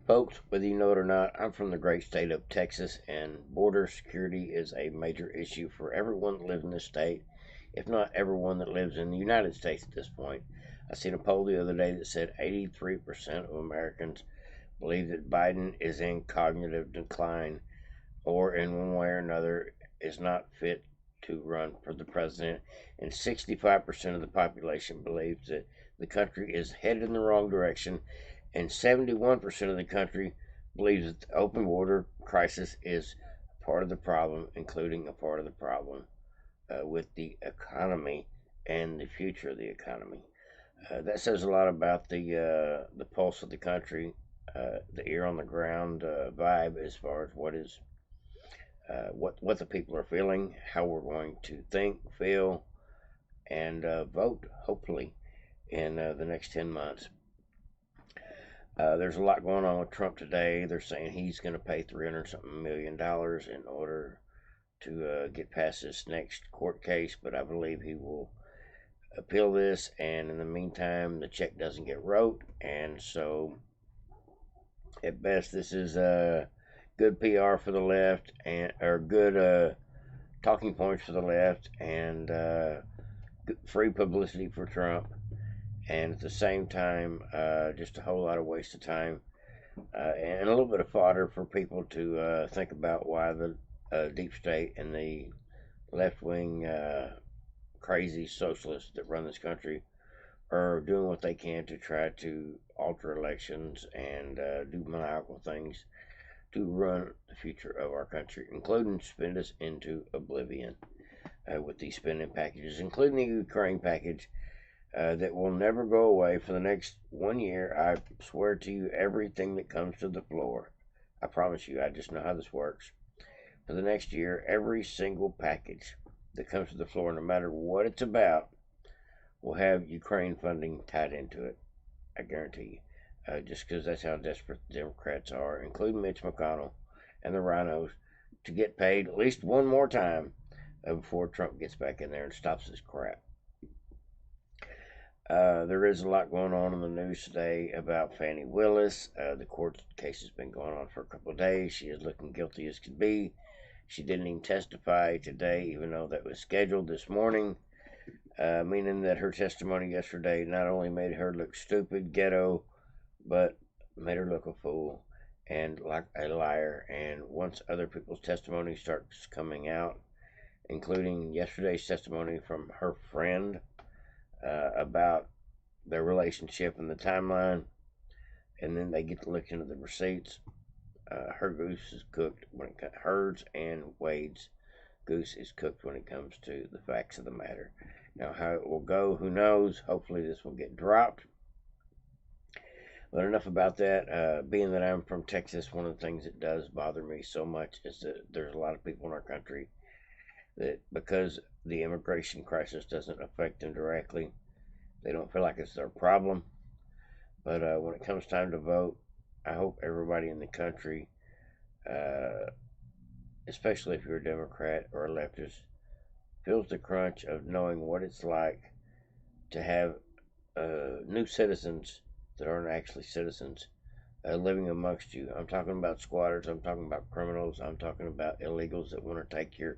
Folks, whether you know it or not, I'm from the great state of Texas, and border security is a major issue for everyone that lives in this state, if not everyone that lives in the United States at this point. I seen a poll the other day that said 83% of Americans believe that Biden is in cognitive decline or, in one way or another, is not fit to run for the president, and 65% of the population believes that the country is headed in the wrong direction, and 71% of the country believes that the open border crisis is part of the problem, including a part of the problem with the economy and the future of the economy. That says a lot about the pulse of the country, the ear on the ground vibe as far as what the people are feeling, how we're going to think, feel, and vote. Hopefully, in the next 10 months. There's a lot going on with Trump today. They're saying he's going to pay $300 million in order to get past this next court case, but I believe he will appeal this, and in the meantime, the check doesn't get wrote, and so at best, this is good PR for the left, and or good talking points for the left, and free publicity for Trump, and at the same time, just a whole lot of waste of time, and a little bit of fodder for people to think about why the deep state and the left wing crazy socialists that run this country are doing what they can to try to alter elections and do maniacal things to run the future of our country, including spend us into oblivion with these spending packages, including the Ukraine package that will never go away for the next 1 year. I swear to you, everything that comes to the floor, I promise you, I just know how this works. For the next year, every single package that comes to the floor, no matter what it's about, will have Ukraine funding tied into it. I guarantee you. Just because that's how desperate the Democrats are, including Mitch McConnell and the rhinos, to get paid at least one more time before Trump gets back in there and stops this crap. There is a lot going on in the news today about Fani Willis. The court case has been going on for a couple of days. She is looking guilty as could be. She didn't even testify today, even though that was scheduled this morning, meaning that her testimony yesterday not only made her look stupid, ghetto, but made her look a fool and like a liar. And once other people's testimony starts coming out, including yesterday's testimony from her friend about their relationship and the timeline, and then they get to look into the receipts, her goose is cooked when it comes. Hers and Wade's goose is cooked when it comes to the facts of the matter. Now, how it will go, who knows? Hopefully, this will get dropped. But enough about that. Being that I'm from Texas, one of the things that does bother me so much is that there's a lot of people in our country that, because the immigration crisis doesn't affect them directly, they don't feel like it's their problem. But when it comes time to vote, I hope everybody in the country, especially if you're a Democrat or a leftist, feels the crunch of knowing what it's like to have new citizens that aren't actually citizens living amongst you. I'm talking about squatters, I'm talking about criminals, I'm talking about illegals that want to take your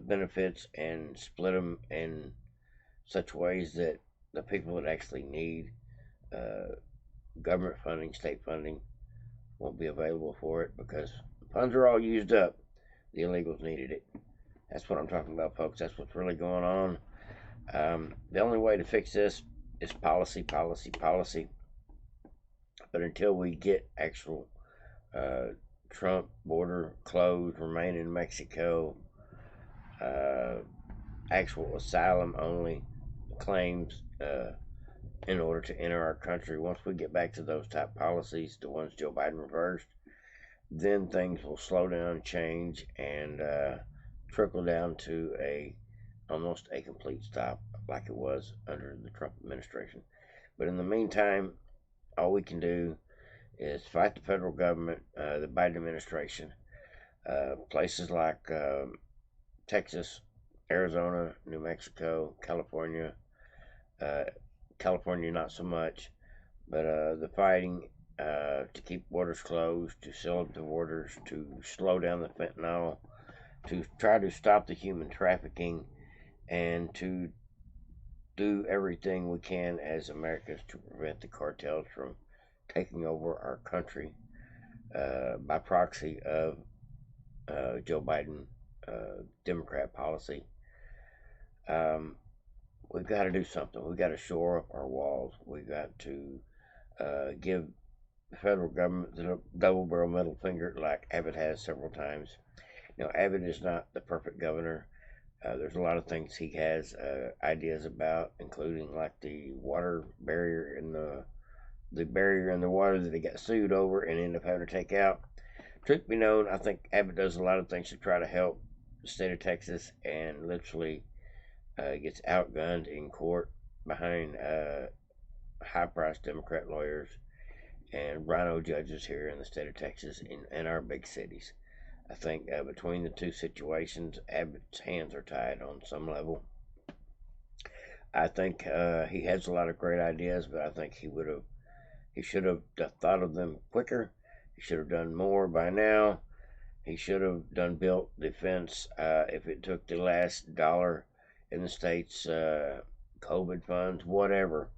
benefits and split them in such ways that the people that actually need government funding, state funding, won't be available for it because the funds are all used up. The illegals needed it. That's what I'm talking about, folks. That's what's really going on. The only way to fix this is policy, policy, policy. But until we get actual Trump border closed, remain in Mexico, actual asylum only claims in order to enter our country, once we get back to those type policies, the ones Joe Biden reversed, then things will slow down, change, and trickle down to almost a complete stop like it was under the Trump administration. But in the meantime, all we can do is fight the federal government, the Biden administration, places like Texas, Arizona, New Mexico, California. California, not so much, but the fighting to keep borders closed, to seal up the borders, to slow down the fentanyl, to try to stop the human trafficking, and to do everything we can as Americans to prevent the cartels from taking over our country by proxy of Joe Biden Democrat policy. We've got to do something. We've got to shore up our walls. We've got to give the federal government the double barrel middle finger like Abbott has several times. Now, Abbott is not the perfect governor. There's a lot of things he has ideas about, including like the water barrier in the barrier in the water that he got sued over and ended up having to take out. Truth be known, I think Abbott does a lot of things to try to help the state of Texas, and literally gets outgunned in court behind high-priced Democrat lawyers and rhino judges here in the state of Texas in our big cities. I think between the two situations, Abbott's hands are tied on some level. I think he has a lot of great ideas, but I think he should have thought of them quicker. He should have done more by now. He should have built the fence if it took the last dollar in the state's COVID funds, whatever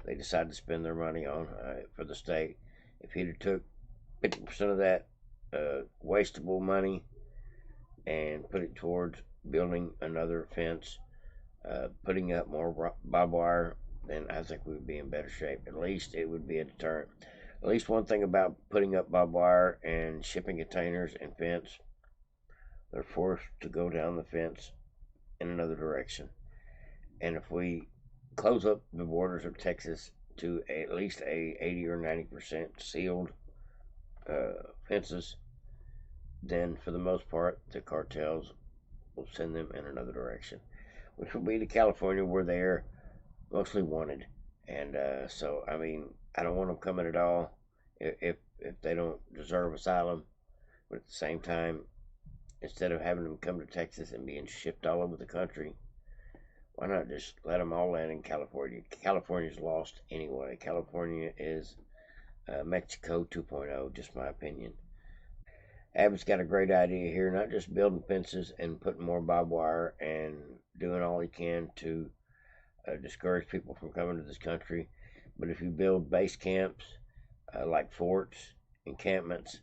they decide to spend their money on for the state. If he'd have took 50% of that wastable money and put it towards building another fence, putting up more barbed wire, then I think we would be in better shape. At least it would be a deterrent. At least one thing about putting up barbed wire and shipping containers and fence, they're forced to go down the fence in another direction. And if we close up the borders of Texas to at least a 80 or 90% sealed fences, then for the most part the cartels will send them in another direction, which will be to California, where they're mostly wanted. And so, I mean, I don't want them coming at all if they don't deserve asylum. But at the same time, instead of having them come to Texas and being shipped all over the country, why not just let them all land in California? California's lost anyway. California is Mexico 2.0, just my opinion. Abbott's got a great idea here, not just building fences and putting more barbed wire and doing all he can to discourage people from coming to this country, but if you build base camps like forts, encampments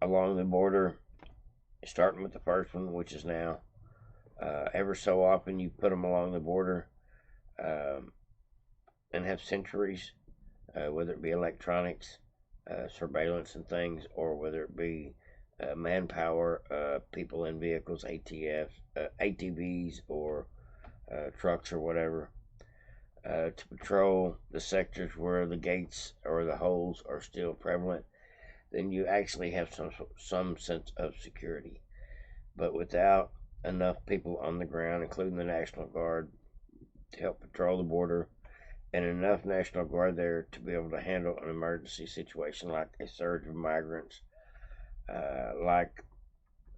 along the border, starting with the first one, which is now, ever so often you put them along the border and have sentries, whether it be electronics, surveillance and things, or whether it be manpower, people in vehicles, ATVs, or trucks or whatever, to patrol the sectors where the gates or the holes are still prevalent, then you actually have some sense of security. But without enough people on the ground, including the National Guard, to help patrol the border, and enough National Guard there to be able to handle an emergency situation like a surge of migrants, like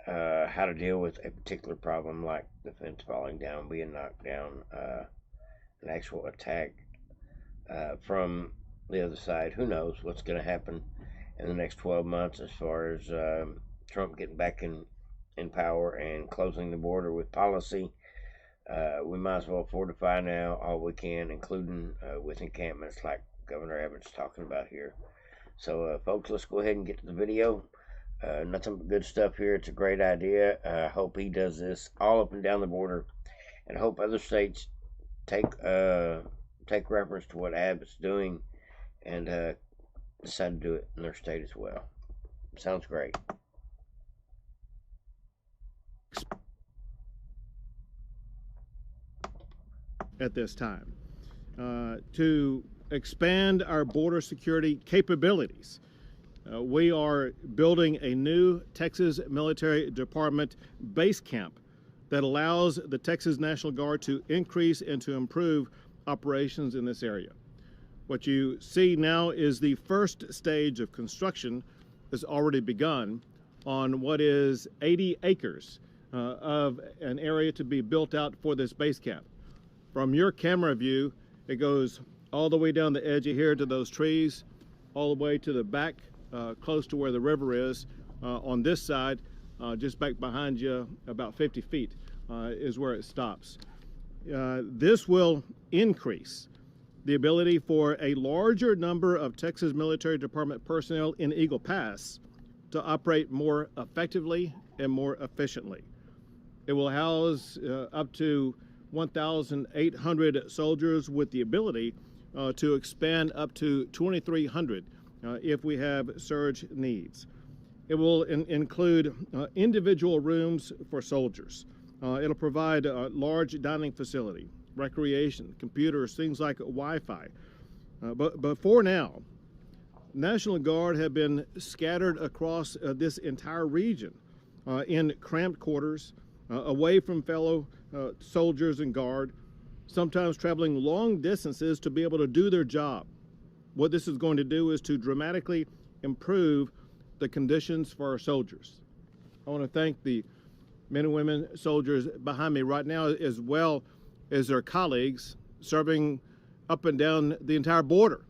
how to deal with a particular problem like the fence falling down, being knocked down, an actual attack from the other side. Who knows what's going to happen in the next 12 months as far as Trump getting back in power and closing the border with policy. We might as well fortify now all we can, including with encampments like Governor Abbott's talking about here. So, folks, let's go ahead and get to the video. Nothing but good stuff here. It's a great idea. I hope he does this all up and down the border, and I hope other states take reference to what Abbott's doing and decide to do it in their state as well. Sounds great. At this time, to expand our border security capabilities, we are building a new Texas Military Department base camp that allows the Texas National Guard to increase and to improve operations in this area. What you see now is the first stage of construction has already begun on what is 80 acres of an area to be built out for this base camp. From your camera view, it goes all the way down the edge of here to those trees. all the way to the back, close to where the river is. On this side, just back behind you, about 50 feet is where it stops. This will increase the ability for a larger number of Texas Military Department personnel in Eagle Pass to operate more effectively and more efficiently. It will house up to 1,800 soldiers with the ability to expand up to 2,300 if we have surge needs. It will include individual rooms for soldiers. It'll provide a large dining facility, recreation, computers, things like Wi-Fi. But for now, National Guard have been scattered across this entire region in cramped quarters, away from fellow soldiers and guard, sometimes traveling long distances to be able to do their job. What this is going to do is to dramatically improve the conditions for our soldiers. I want to thank the men and women soldiers behind me right now, as well as their colleagues serving up and down the entire border.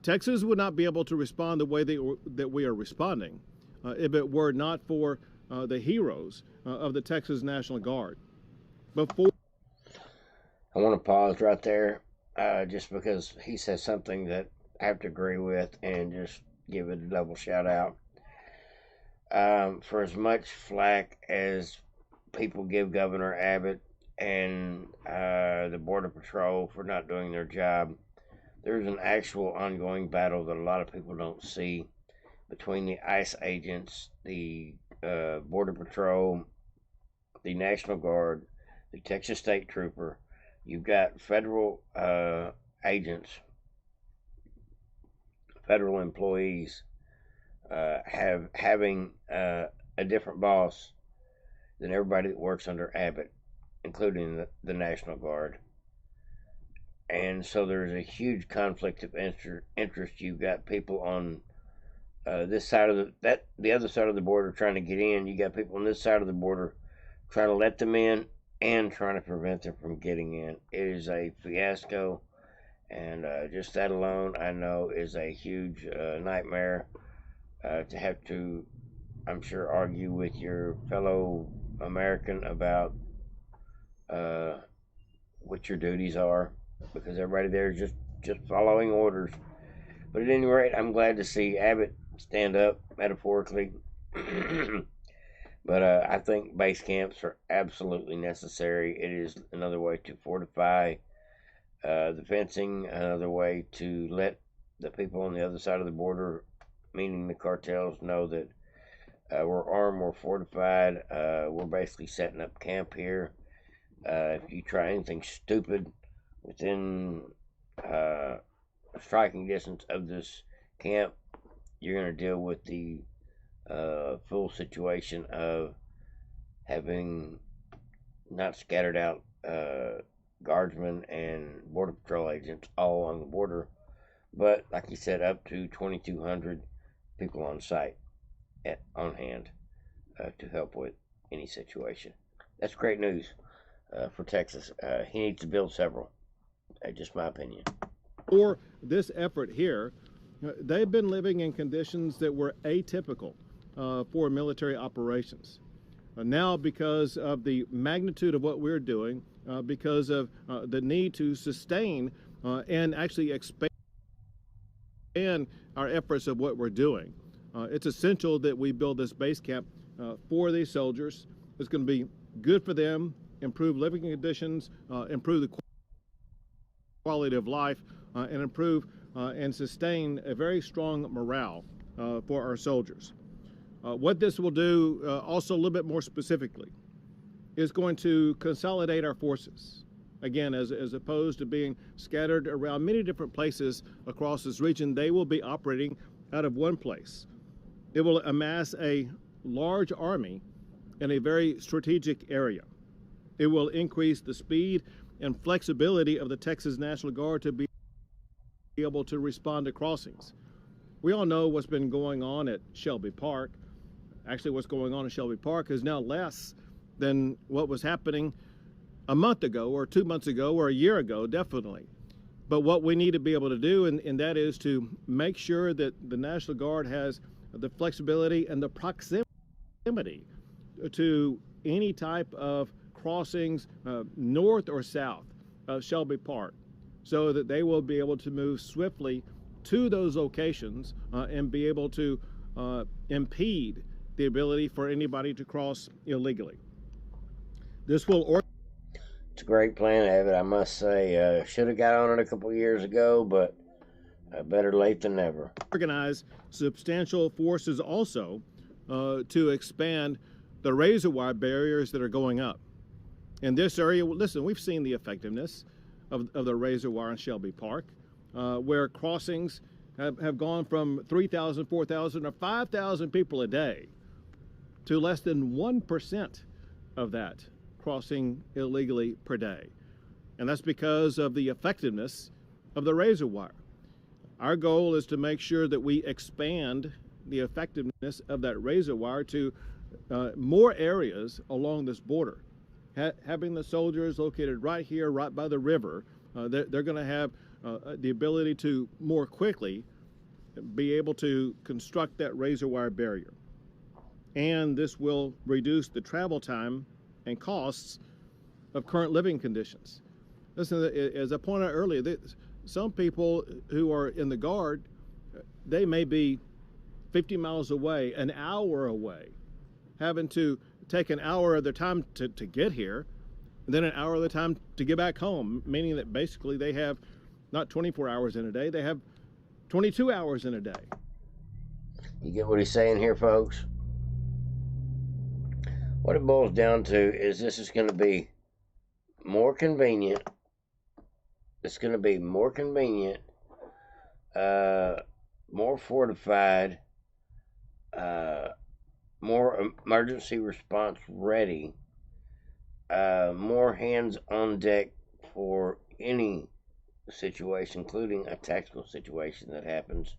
Texas would not be able to respond the way that we are responding if it were not for the heroes of the Texas National Guard. Before I want to pause right there just because he says something that I have to agree with and just give it a double shout out. For as much flack as people give Governor Abbott and the Border Patrol for not doing their job, there's an actual ongoing battle that a lot of people don't see between the ICE agents, the Border Patrol, the National Guard, the Texas State Trooper. You've got federal agents, federal employees having a different boss than everybody that works under Abbott, including the National Guard. And so there's a huge conflict of interest. You've got people on this side of the other side of the border trying to get in. You got people on this side of the border trying to let them in and trying to prevent them from getting in. It is a fiasco, and just that alone, I know, is a huge nightmare to have to, I'm sure, argue with your fellow American about what your duties are, because everybody there is just following orders. But at any rate, I'm glad to see Abbott stand up, metaphorically. But I think base camps are absolutely necessary. It is another way to fortify the fencing, another way to let the people on the other side of the border, meaning the cartels, know that we're armed, we're fortified, we're basically setting up camp here. If you try anything stupid within striking distance of this camp, you're going to deal with the full situation of having not scattered out guardsmen and Border Patrol agents all along the border, but like you said, up to 2,200 people on site on hand to help with any situation. That's great news for Texas. He needs to build several. Just my opinion. For this effort here, they've been living in conditions that were atypical for military operations. Now, because of the magnitude of what we're doing, because of the need to sustain and actually expand our efforts of what we're doing, it's essential that we build this base camp for these soldiers. It's going to be good for them, improve living conditions, improve the quality of life, and improve and sustain a very strong morale for our soldiers. What this will do, also a little bit more specifically, is going to consolidate our forces. Again, as opposed to being scattered around many different places across this region, they will be operating out of one place. It will amass a large army in a very strategic area. It will increase the speed and flexibility of the Texas National Guard to be able to respond to crossings. We all know what's been going on at Shelby Park. Actually, what's going on in Shelby Park is now less than what was happening a month ago or 2 months ago or a year ago, definitely. But what we need to be able to do, and that is to make sure that the National Guard has the flexibility and the proximity to any type of crossings north or south of Shelby Park, so that they will be able to move swiftly to those locations and be able to impede the ability for anybody to cross illegally. This will It's a great plan, Evan. I must say, should have got on it a couple years ago, but better late than never. Organize substantial forces also to expand the razor wire barriers that are going up. In this area, listen, we've seen the effectiveness of the razor wire in Shelby Park, where crossings have gone from 3,000, 4,000, or 5,000 people a day to less than 1% of that crossing illegally per day. And that's because of the effectiveness of the razor wire. Our goal is to make sure that we expand the effectiveness of that razor wire to more areas along this border. Having the soldiers located right here, right by the river, they're going to have the ability to more quickly be able to construct that razor wire barrier. And this will reduce the travel time and costs of current living conditions. Listen, as I pointed out earlier, some people who are in the Guard, they may be 50 miles away, an hour away, having to take an hour of their time to get here, and then an hour of the time to get back home, meaning that basically they have not 24 hours in a day, they have 22 hours in a day. You get what he's saying here, folks? What it boils down to is this is going to be more convenient. It's going to be more convenient, more fortified, more emergency response ready, more hands on deck for any situation, including a tactical situation that happens.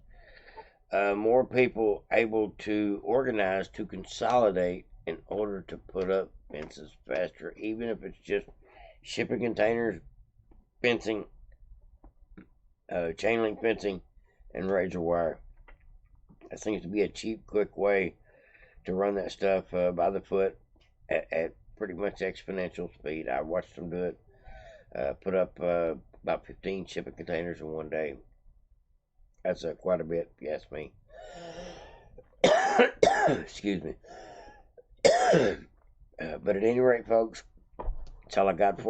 More people able to organize, to consolidate in order to put up fences faster, even if it's just shipping containers, fencing, chain link fencing, and razor wire. That seems to be a cheap, quick way to run that stuff by the foot at pretty much exponential speed. I watched them do it, put up about 15 shipping containers in one day. That's quite a bit, if you ask me. Excuse me. But at any rate, folks, that's all I got for